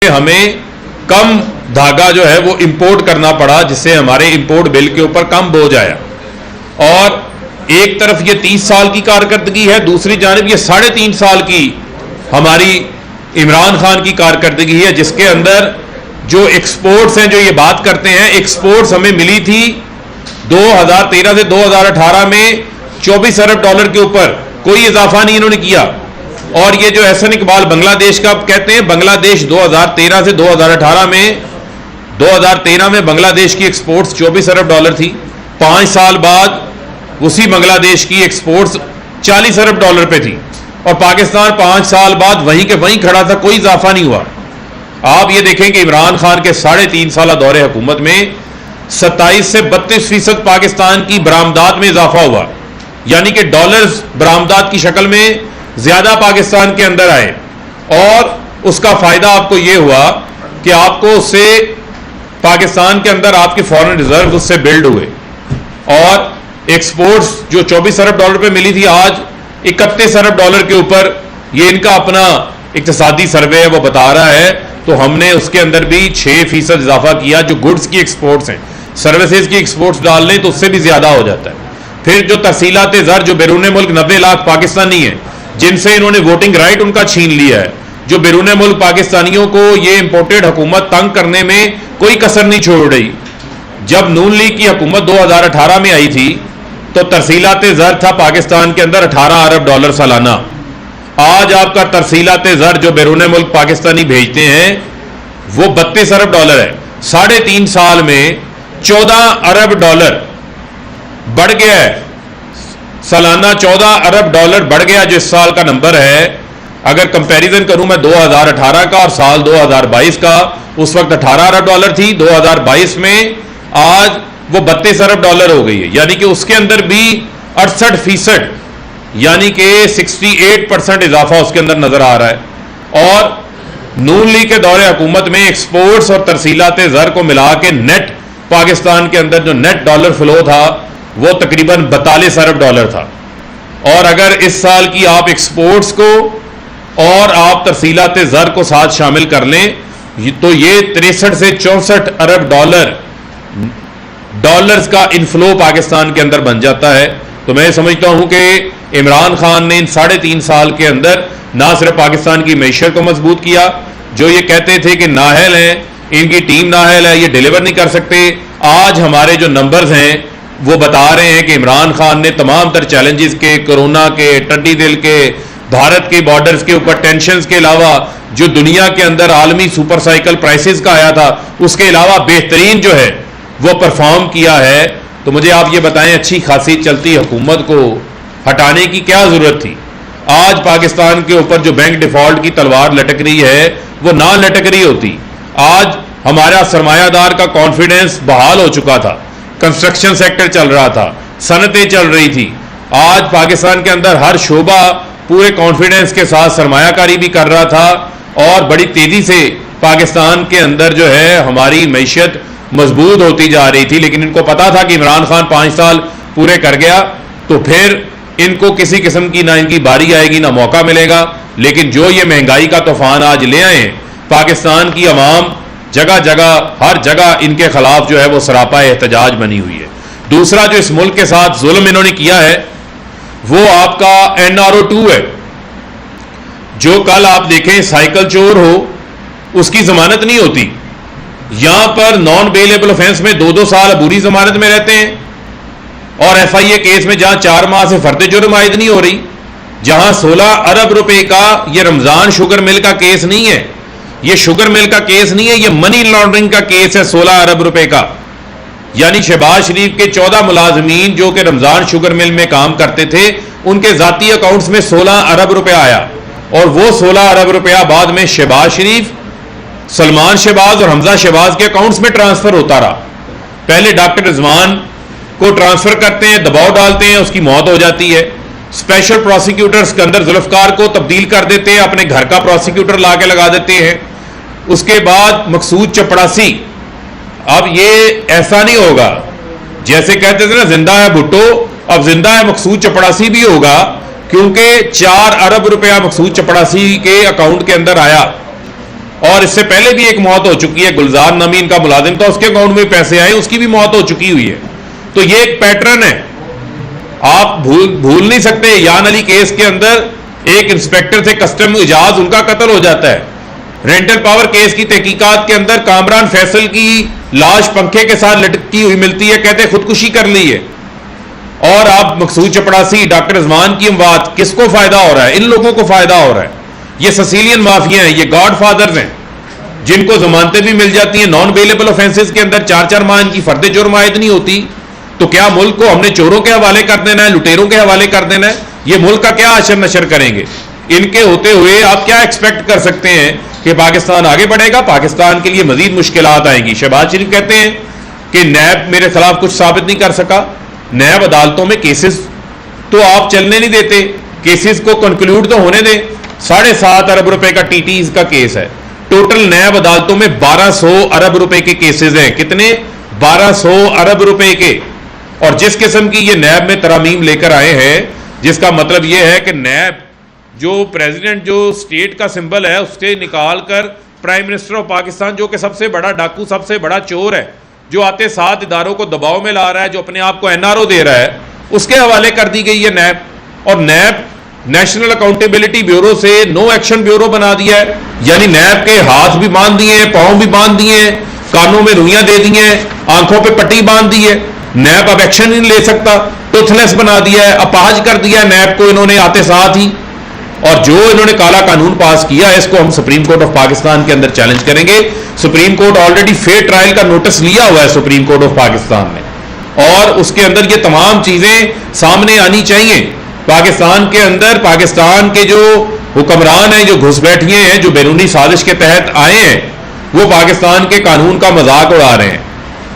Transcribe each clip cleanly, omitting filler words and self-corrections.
हमें कम धागा जो है वो इंपोर्ट करना पड़ा, जिससे हमारे इंपोर्ट बिल के ऊपर कम बोझ आया। और एक तरफ ये 30 साल की कारकर्दगी है, दूसरी जानिब ये 3.5 साल की हमारी इमरान खान की कारकर्दगी है, जिसके अंदर जो एक्सपोर्ट्स हैं, जो ये बात करते हैं, एक्सपोर्ट्स हमें मिली थी 2013 से 2018 में 24 अरब डॉलर के ऊपर, कोई इजाफा नहीं इन्होंने किया। और ये जो एहसन इकबाल बांग्लादेश का कहते हैं, बांग्लादेश 2013 से 2018 में 2013 में बांग्लादेश की एक्सपोर्ट्स 24 अरब डॉलर थी। 5 साल बाद उसी बांग्लादेश की एक्सपोर्ट्स 40 अरब डॉलर पे थी, और पाकिस्तान 5 साल बाद वहीं के वहीं खड़ा था, कोई इजाफा नहीं हुआ। आप ये देखें कि इमरान खान के 3.5 साल दौरे हुकूमत में 27 से 32% पाकिस्तान की बरामदात में इजाफा हुआ, यानी कि डॉलर्स बरामदात की शक्ल में ज्यादा पाकिस्तान के अंदर आए। और उसका फायदा आपको यह हुआ कि आपको उससे पाकिस्तान के अंदर आपके फॉरेन रिजर्व उससे बिल्ड हुए, और एक्सपोर्ट्स जो 24 अरब डॉलर पे मिली थी आज 31 अरब डॉलर के ऊपर, ये इनका अपना इक्तिसादी सर्वे है वो बता रहा है। तो हमने उसके अंदर भी 6% इजाफा किया। जो गुड्स की एक्सपोर्ट्स हैं, सर्विसेज की एक्सपोर्ट्स डाल लें तो उससे भी ज्यादा हो जाता है। फिर जो तहसीलात ज़र, जो बैरून मुल्क 90 लाख पाकिस्तानी है जिनसे इन्होंने वोटिंग राइट उनका छीन लिया है, जो बैरून मुल्क पाकिस्तानियों को ये इंपोर्टेड हुकूमत तंग करने में कोई कसर नहीं छोड़ रही। जब नून लीग की हुकूमत 2018 में आई थी तो तरसीलात ज़र था पाकिस्तान के अंदर 18 अरब डॉलर सालाना। आज आपका तरसीलात ज़र जो बैरून मुल्क पाकिस्तानी भेजते हैं वो 32 अरब डॉलर है। 3.5 साल में 14 अरब डॉलर बढ़ गया है, सालाना 14 अरब डॉलर बढ़ गया, जो इस साल का नंबर है। अगर कंपैरिजन करूं मैं 2018 का और साल 2022 का, उस वक्त 18 अरब डॉलर थी, 2022 में आज वो 32 अरब डॉलर हो गई है, यानी कि उसके अंदर भी 68%, यानी कि 68% इजाफा उसके अंदर नजर आ रहा है। और नून लीग के दौरे हुकूमत में एक्सपोर्ट्स और तरसीलात ज़र को मिला के नेट पाकिस्तान के अंदर जो नेट डॉलर फ्लो था वो तकरीबन 42 अरब डॉलर था। और अगर इस साल की आप एक्सपोर्ट्स को और आप तरसीलात ज़र को साथ शामिल कर लें तो ये 63 से 64 अरब डॉलर्स का इनफ्लो पाकिस्तान के अंदर बन जाता है। तो मैं समझता हूं कि इमरान खान ने इन 3.5 साल के अंदर ना सिर्फ पाकिस्तान की मैशत को मजबूत किया, जो ये कहते थे कि नाहल हैं, इनकी टीम नाहल है, ये डिलीवर नहीं कर सकते, आज हमारे जो नंबर्स हैं वो बता रहे हैं कि इमरान खान ने तमाम तर चैलेंजेस के, कोरोना के, टड्डी दिल के, भारत के बॉर्डर्स के ऊपर टेंशंस के अलावा जो दुनिया के अंदर आलमी सुपर साइकिल प्राइसेस का आया था, उसके अलावा बेहतरीन जो है वो परफॉर्म किया है। तो मुझे आप ये बताएं, अच्छी खासी चलती हुकूमत को हटाने की क्या जरूरत थी? आज पाकिस्तान के ऊपर जो बैंक डिफॉल्ट की तलवार लटक रही है वो ना लटक रही होती। आज हमारा सरमायादार का कॉन्फिडेंस बहाल हो चुका था, कंस्ट्रक्शन सेक्टर चल रहा था, सनतें चल रही थी। आज पाकिस्तान के अंदर हर शोबा पूरे कॉन्फिडेंस के साथ सरमायाकारी भी कर रहा था, और बड़ी तेजी से पाकिस्तान के अंदर जो है हमारी मैशत मजबूत होती जा रही थी। लेकिन इनको पता था कि इमरान खान 5 साल पूरे कर गया तो फिर इनको किसी किस्म की ना इनकी बारी आएगी ना मौका मिलेगा। लेकिन जो ये महंगाई का तूफान आज ले आए, पाकिस्तान की अवाम जगह जगह हर जगह इनके खिलाफ जो है वो सरापा एहतजाज बनी हुई है। दूसरा जो इस मुल्क के साथ जुल्म इन्होंने किया है वो आपका NRO 2 है, जो कल आप देखें साइकिल चोर हो उसकी जमानत नहीं होती। यहां पर नॉन बेलेबल ऑफेंस में 2-2 साल अबूरी जमानत में रहते हैं, और FIA केस में जहां 4 माह से फर्द जुर्म आयद नहीं हो रही, जहां 16 अरब रुपए का ये रमजान शुगर मिल का केस नहीं है, ये शुगर मिल का केस नहीं है, ये मनी लॉन्ड्रिंग का केस है 16 अरब रुपए का। यानी शहबाज शरीफ के 14 मुलाजमीन जो कि रमजान शुगर मिल में काम करते थे, उनके जाती अकाउंट्स में 16 अरब रुपया आया, और वो 16 अरब रुपया बाद में शहबाज शरीफ, सलमान शहबाज और हमजा शहबाज के अकाउंट्स में ट्रांसफर होता रहा। पहले डॉक्टर रिजवान को ट्रांसफर करते हैं, दबाव डालते हैं, उसकी मौत हो जाती है। स्पेशल प्रोसिक्यूटर सिकंदर जुल्फकार को तब्दील कर देते हैं, अपने घर का प्रोसिक्यूटर ला के लगा देते हैं। उसके बाद मकसूद चपड़ासी, अब ये ऐसा नहीं होगा जैसे कहते थे ना जिंदा है भुट्टो, अब जिंदा है मकसूद चपड़ासी भी होगा, क्योंकि 4 अरब रुपया मकसूद चपड़ासी के अकाउंट के अंदर आया। और इससे पहले भी एक मौत हो चुकी है, गुलजार नामी इनका मुलाजिम था, उसके अकाउंट में पैसे आए, उसकी भी मौत हो चुकी हुई है। तो ये एक पैटर्न है, आप भूल नहीं सकते। यान अली केस के अंदर एक इंस्पेक्टर थे कस्टम इजाज, उनका कत्ल हो जाता है। रेंटल पावर केस की तहकीकात के अंदर कामरान फैसल की लाश पंखे के साथ लटकी हुई मिलती है, कहते खुदकुशी कर ली है। और आप मकसूद चपड़ासी, डॉक्टर रिजवान की अमवात, किसको फायदा हो रहा है? इन लोगों को फायदा हो रहा है। ये सिसिलियन माफिया हैं, ये गॉड फादर्स हैं, जिनको जमानतें भी मिल जाती हैं नॉन बेलेबल ऑफेंसेस के अंदर, 4-4 माह इनकी फर्द जुर्म आयद नहीं होती। तो क्या मुल्क को हमने चोरों के हवाले कर देना है, लुटेरों के हवाले कर देना है? ये मुल्क का क्या अशर नशर करेंगे? इनके होते हुए आप क्या एक्सपेक्ट कर सकते हैं कि पाकिस्तान आगे बढ़ेगा? पाकिस्तान के लिए मजीद मुश्किलात आएंगी। शहबाज शरीफ कहते हैं कि नैब मेरे खिलाफ कुछ साबित नहीं कर सका। नैब अदालतों में केसेस तो आप चलने नहीं देते, केसेस को कंक्लूड तो होने दें। 7.5 अरब रुपए का टीटीज का केस है, टोटल नैब अदालतों में 1200 अरब रुपए के केसेस हैं। कितने? 1200 अरब रुपए के। और जिस किस्म की ये नैब में तरामीम लेकर आए हैं, जिसका मतलब ये है कि नैब जो प्रेसिडेंट जो स्टेट का सिंबल है उससे निकाल कर प्राइम मिनिस्टर ऑफ पाकिस्तान, जो कि सबसे बड़ा डाकू, सबसे बड़ा चोर है, जो आते 7 इदारों को दबाव में ला रहा है, जो अपने आप को एनआरओ दे रहा है, उसके हवाले कर दी गई है नैब। और नैब नेशनल अकाउंटेबिलिटी ब्यूरो से नो एक्शन ब्यूरो बना दिया है। यानी नैब के हाथ भी बांध दिए हैं, पांव भी बांध दिए हैं, कानों में रुइयां दे दी हैं, आंखों पे पट्टी बांध दी है। नैब अब एक्शन नहीं ले सकता, टूथलेस बना दिया है, अपाहज कर दिया है नैब को इन्होंने आते साथ ही। और जो इन्होंने काला कानून पास किया है, इसको हम सुप्रीम कोर्ट ऑफ पाकिस्तान के अंदर चैलेंज करेंगे। Supreme court already fair trial का नोटिस लिया हुआ है सुप्रीम कोर्ट ऑफ पाकिस्तान ने, और उसके अंदर ये तमाम चीजें सामने आनी चाहिए। पाकिस्तान के अंदर पाकिस्तान के जो हुक्मरान हैं, जो घुसपैठिए हैं, जो बैरूनी साजिश के तहत आए हैं, वो पाकिस्तान के कानून का मजाक उड़ा रहे हैं।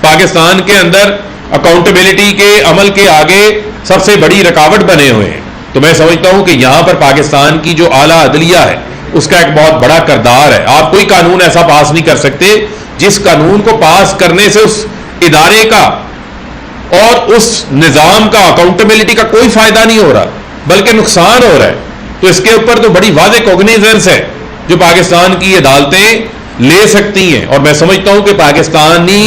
पाकिस्तान के अंदर अकाउंटेबिलिटी के अमल के आगे सबसे बड़ी रुकावट बने हुए हैं। तो मैं समझता हूं कि यहां पर पाकिस्तान की जो आला अदलिया है उसका एक बहुत बड़ा किरदार है। आप कोई कानून ऐसा पास नहीं कर सकते जिस कानून को पास करने से उस इदारे का और उस निजाम का, अकाउंटेबिलिटी का कोई फायदा नहीं हो रहा, बल्कि नुकसान हो रहा है। तो इसके ऊपर तो बड़ी वाज़ेह कॉग्निजेंस है जो पाकिस्तान की अदालतें ले सकती हैं। और मैं समझता हूं कि पाकिस्तानी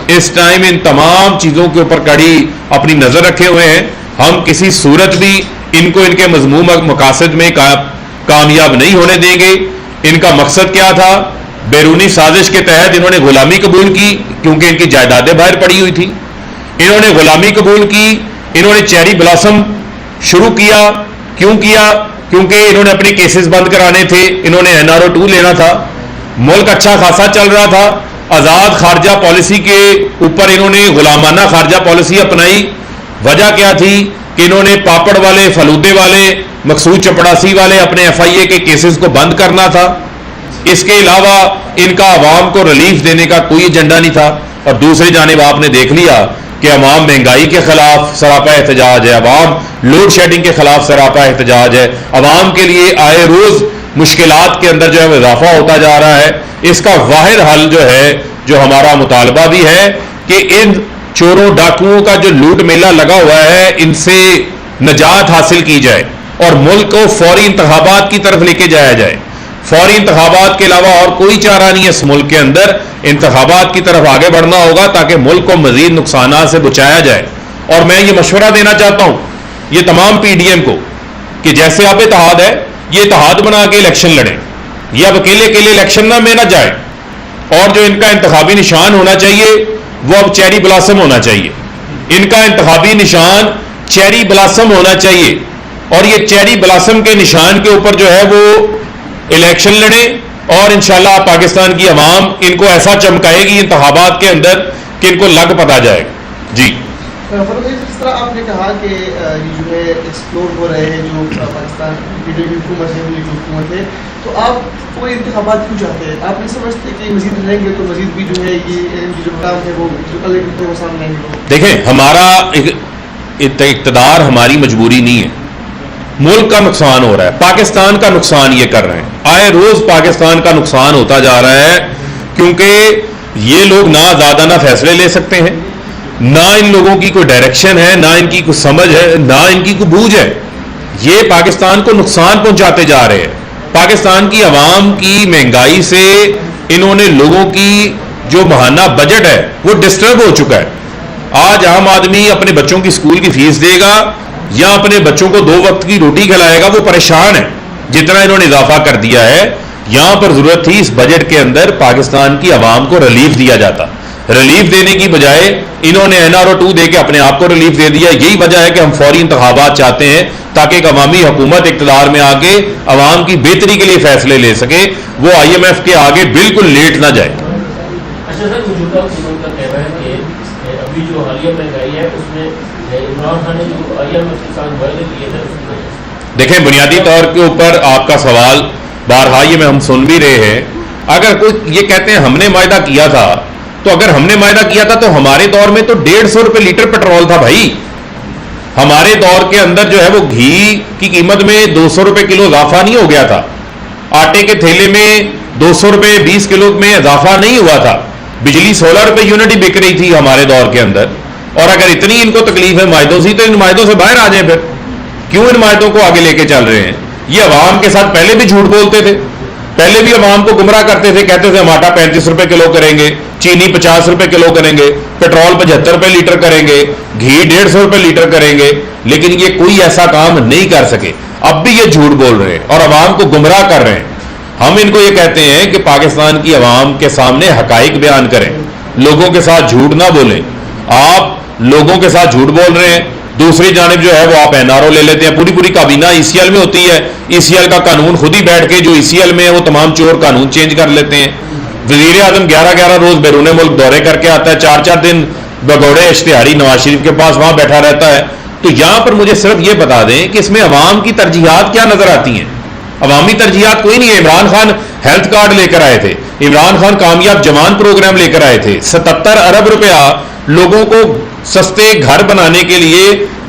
इस टाइम इन तमाम चीजों के ऊपर कड़ी अपनी नजर रखे हुए हैं। हम किसी सूरत भी इनको इनके मजमूम मकासद में कामयाब नहीं होने देंगे। इनका मकसद क्या था? बैरूनी साजिश के तहत इन्होंने गुलामी कबूल की, क्योंकि इनकी जायदादें बाहर पड़ी हुई थी। इन्होंने गुलामी कबूल की, इन्होंने चेरी ब्लॉसम शुरू किया। क्यों किया? क्योंकि इन्होंने अपने केसेस बंद कराने थे, इन्होंने NRO 2 लेना था। मुल्क अच्छा खासा चल रहा था, आजाद खारजा पॉलिसी के ऊपर इन्होंने गुलामाना खारजा पॉलिसी अपनाई। वजह क्या थी कि इन्होंने पापड़ वाले, फलूदे वाले, मकसूद चपड़ासी वाले अपने FIA के केसेस को बंद करना था। इसके अलावा इनका अवाम को रिलीफ देने का कोई एजेंडा नहीं था। और दूसरी जानिब आपने देख लिया कि अवाम महंगाई के खिलाफ सरापा एहतजाज है, अवाम लोड शेडिंग के खिलाफ सरापा एहतजाज है, अवाम के लिए आए रोज मुश्किलात के अंदर जो है इजाफा होता जा रहा है। इसका वाहिद हल जो है, जो हमारा मुतालबा भी है कि इन चोरों डाकुओं का जो लूट मेला लगा हुआ है, इनसे निजात हासिल की जाए और मुल्क को फौरी इंतखाबात की तरफ लेके जाया जाए। फौरी इंतखाबात के अलावा और कोई चारा नहीं है इस मुल्क के अंदर। इंतखाबात की तरफ आगे बढ़ना होगा ताकि मुल्क को मजीद नुकसान से बचाया जाए। और मैं ये मशवरा देना चाहता हूं ये तमाम PDM को कि जैसे आप इत्तेहाद है, ये इत्तेहाद बना के इलेक्शन लड़ें, ये अब अकेले अकेले इलेक्शन में ना जाए। और जो इनका इंतखाबी निशान होना चाहिए वो अब चेरी ब्लॉसम होना चाहिए। इनका इंतखाबी निशान चेरी ब्लॉसम होना चाहिए और ये चेरी ब्लॉसम के निशान के ऊपर जो है वो इलेक्शन लड़े और इंशाल्लाह पाकिस्तान की अवाम इनको ऐसा चमकाएगी इंतखाबात के अंदर कि इनको लग पता जाएगा। जी जिस तरह आपने कहा कि ये जो है एक्सप्लोर हो रहे हैं जो पाकिस्तान की हुकूमत है, हुकूमत है, तो आप कोई इंतखाबात क्यों चाहते हैं? आप नहीं समझते कि मजीद रहेंगे तो मजीद भी जो है ये जो काम है वो जो कल है वो सामने आएंगे? देखें, हमारा इक़्तिदार हमारी मजबूरी नहीं है। मुल्क का नुकसान हो रहा है, पाकिस्तान का नुकसान ये कर रहे हैं। आए रोज पाकिस्तान का नुकसान होता जा रहा है क्योंकि ये लोग ना ज्यादा ना फैसले ले सकते हैं, ना इन लोगों की कोई डायरेक्शन है, ना इनकी कोई समझ है, ना इनकी कोई बूझ है। ये पाकिस्तान को नुकसान पहुंचाते जा रहे हैं। पाकिस्तान की आवाम की महंगाई से इन्होंने लोगों की जो माहाना बजट है वो डिस्टर्ब हो चुका है। आज आम आदमी अपने बच्चों की स्कूल की फीस देगा या अपने बच्चों को 2 वक्त की रोटी खिलाएगा, वो परेशान है जितना इन्होंने इजाफा कर दिया है। यहां पर जरूरत थी इस बजट के अंदर पाकिस्तान की आवाम को रिलीफ दिया जाता। रिलीफ देने की बजाय इन्होंने NRO 2 दे के अपने आप को रिलीफ दे दिया। यही वजह है कि हम फौरी इंतखाबात चाहते हैं ताकि एक अवामी हुकूमत इक़्तिदार में आके अवाम की बेहतरी के लिए फैसले ले सके, वो IMF के आगे बिल्कुल लेट ना जाए। अच्छा सर, मौजूदा हुकूमत का कहना है कि अभी जो हालिया महंगाई है उसमें इमरान खान ने जो IMF के साथ वायदे किए थे। देखें, बुनियादी तौर के ऊपर आपका सवाल बारहा ये में हम सुन भी रहे हैं। अगर कोई ये कहते हैं हमने वायदा किया था, तो अगर हमने वायदा किया था तो हमारे दौर में तो 150 रुपए लीटर पेट्रोल था भाई। हमारे दौर के अंदर जो है वो घी की कीमत में 200 रुपए किलो इजाफा नहीं हो गया था। आटे के थैले में 200 रुपए 20 किलो में इजाफा नहीं हुआ था। बिजली 16 रुपए यूनिट ही बिक रही थी हमारे दौर के अंदर। और अगर इतनी इनको तकलीफ है मायदों से, तो इन मायदों से बाहर आ जाए। फिर क्यों इन मायदों को आगे लेके चल रहे हैं? ये अवाम के साथ पहले भी झूठ बोलते थे, पहले भी अवाम को गुमराह करते थे। कहते थे हम आटा 35 रुपए किलो करेंगे, चीनी 50 रुपए किलो करेंगे, पेट्रोल 75 रुपए लीटर करेंगे, घी 150 रुपए लीटर करेंगे। लेकिन ये कोई ऐसा काम नहीं कर सके। अब भी ये झूठ बोल रहे हैं और अवाम को गुमराह कर रहे हैं। हम इनको ये कहते हैं कि पाकिस्तान की अवाम के सामने हकाइक बयान करें, लोगों के साथ झूठ ना बोलें। आप लोगों के साथ झूठ बोल रहे हैं। दूसरी जानिब जो है वो आप NRO ले लेते हैं। पूरी काबीना ECL में होती है, ECL का कानून खुद ही बैठ के जो ECL में है वो तमाम चोर कानून चेंज कर लेते हैं। वजीर आजम 11 रोज बैरून मुल्क दौरे करके आता है, 4 दिन बगौड़े इश्तिहारी नवाज शरीफ के पास वहां बैठा रहता है। तो यहां पर मुझे सिर्फ ये बता दें कि इसमें अवाम की तरजीहात क्या नजर आती हैं? अवामी तरजीहात कोई नहीं है। इमरान खान हेल्थ कार्ड लेकर आए थे, इमरान खान कामयाब जवान प्रोग्राम लेकर आए थे। 77 अरब रुपया लोगों को सस्ते घर बनाने के लिए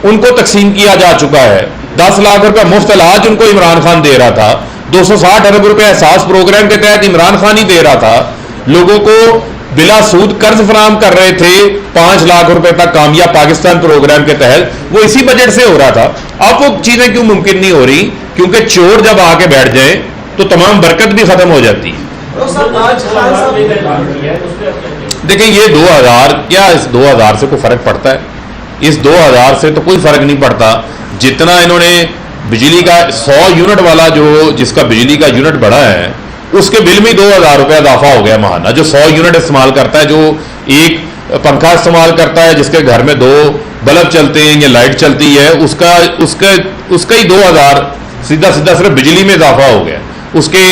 उनको तकसीम किया जा चुका है। 10 लाख रुपया मुफ्त इलाज उनको इमरान खान दे रहा था। 260 अरब रुपया एहसास प्रोग्राम के तहत इमरान खान ही दे रहा था। लोगों को बिला सूद कर्ज फराम कर रहे थे 5 लाख रुपए तक कामयाब पाकिस्तान प्रोग्राम के तहत। वो इसी बजट से हो रहा था। अब वो चीजें क्यों मुमकिन नहीं हो रही? क्योंकि चोर जब आके बैठ जाए तो तमाम बरकत भी खत्म हो जाती है। देखिए, ये 2000 क्या इस 2000 से कोई फर्क पड़ता है? इस 2000 से तो कोई फर्क नहीं पड़ता। जितना इन्होंने बिजली का 100 यूनिट वाला जो जिसका बिजली का यूनिट बढ़ा है उसके बिल में 2000 रुपया इजाफा हो गया माहाना। जो 100 यूनिट इस्तेमाल करता है, जो एक पंखा इस्तेमाल करता है, जिसके घर में 2 बल्ब चलते हैं या लाइट चलती है, उसका ही 2000 सीधा सिर्फ बिजली में इजाफा हो गया। उसके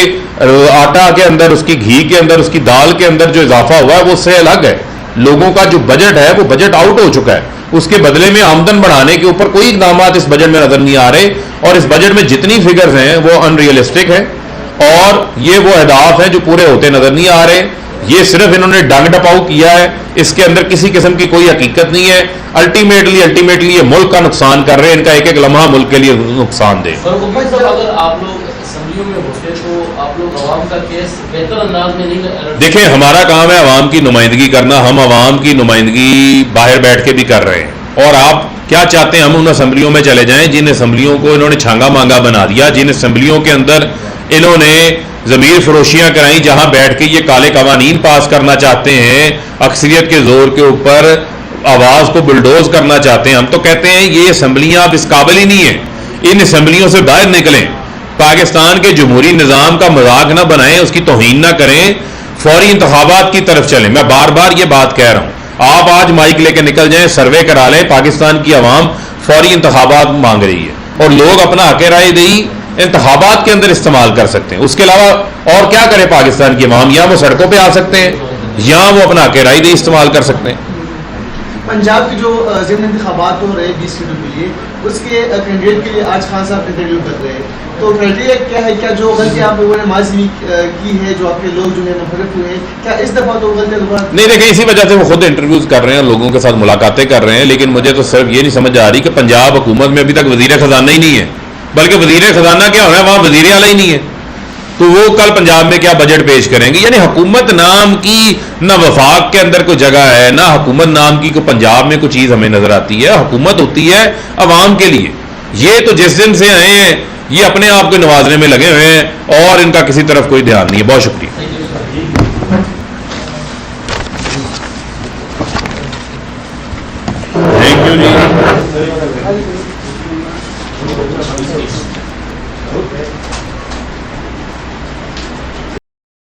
आटा के अंदर, उसकी घी के अंदर, उसकी दाल के अंदर जो इजाफा हुआ है वो उससे अलग है। लोगों का जो बजट है वो बजट आउट हो चुका है। उसके बदले में आमदन बढ़ाने के ऊपर कोई इकदाम इस बजट में नजर नहीं आ रहे। और इस बजट में जितनी फिगर्स हैं वो अनरियलिस्टिक है और ये वो अहदाफ हैं जो पूरे होते नजर नहीं आ रहे। ये सिर्फ इन्होंने डंग डपाऊ किया है। इसके अंदर किसी किस्म की कोई हकीकत नहीं है। अल्टीमेटली ये मुल्क का नुकसान कर रहे हैं। इनका एक एक लम्हा मुल्क के लिए नुकसान दे। अगर आप लोग असम्बलियों में होते तो आप लोग अवाम का केस बेहतर अंदाज में नहीं। देखिए, हमारा काम है अवाम की नुमाइंदगी करना। हम अवाम की नुमाइंदगी बाहर बैठ के भी कर रहे हैं। और आप क्या चाहते हैं हम उन असम्बलियों में चले जाएं जिन असम्बलियों को इन्होंने छांगा मांगा बना दिया, जिन असम्बलियों के अंदर इन्होंने जमीर फरोशियां कराई, जहां बैठ के ये काले कवानीन पास करना चाहते हैं, अक्सरियत के जोर के ऊपर आवाज को बुलडोज करना चाहते हैं। हम तो कहते हैं ये असम्बलियां अब इस काबिल ही नहीं है। इन असम्बलियों से बाहर निकलें। पाकिस्तान के जमहूरी निज़ाम का मजाक ना बनाएं, उसकी तौहीन ना करें, फौरी इंतखाबात की तरफ चलें। मैं बार बार ये बात कह रहा हूं। आप आज माइक लेके निकल जाएं, सर्वे करा लें। पाकिस्तान की आवाम फौरी इंतखाबात मांग रही है और लोग अपना हक राय दही इंतखाबात के अंदर इस्तेमाल कर सकते हैं। उसके अलावा और क्या करे पाकिस्तान की आवाम? या वो सड़कों पर आ सकते हैं या वो अपना हक राय दही इस्तेमाल कर सकते हैं। पंजाब की जो ज़िमनी इंतखाबात हो रहे हैं 20 सीटों के लिए, उसके कैंडिडेट के लिए आज खान साहब इंटरव्यू कर रहे हैं। तो क्राइटेरिया क्या है? क्या जो गलती आप लोगों ने माजी में की है, जो आपके लोग जो है मुखरिफ हुए हैं, क्या इस दफा तो गलतियां दोबारा नहीं? देखिए, इसी वजह से वो खुद इंटरव्यूज कर रहे हैं, लोगों के साथ मुलाकातें कर रहे हैं। लेकिन मुझे तो सिर्फ ये नहीं समझ आ रही कि पंजाब हुकूमत में अभी तक वजीर खजाना ही नहीं है, बल्कि वजीर खजाना क्या होना है, वहां वजीर आला ही नहीं है। तो वो कल पंजाब में क्या बजट पेश करेंगे? यानी हुकूमत नाम की ना वफाक के अंदर कोई जगह है, ना हुकूमत नाम की कोई पंजाब में कोई चीज हमें नजर आती है। हुकूमत होती है अवाम के लिए। ये तो जिस दिन से आए हैं ये अपने आप को नवाजने में लगे हुए हैं और इनका किसी तरफ कोई ध्यान नहीं है। बहुत शुक्रिया। Thank you ji.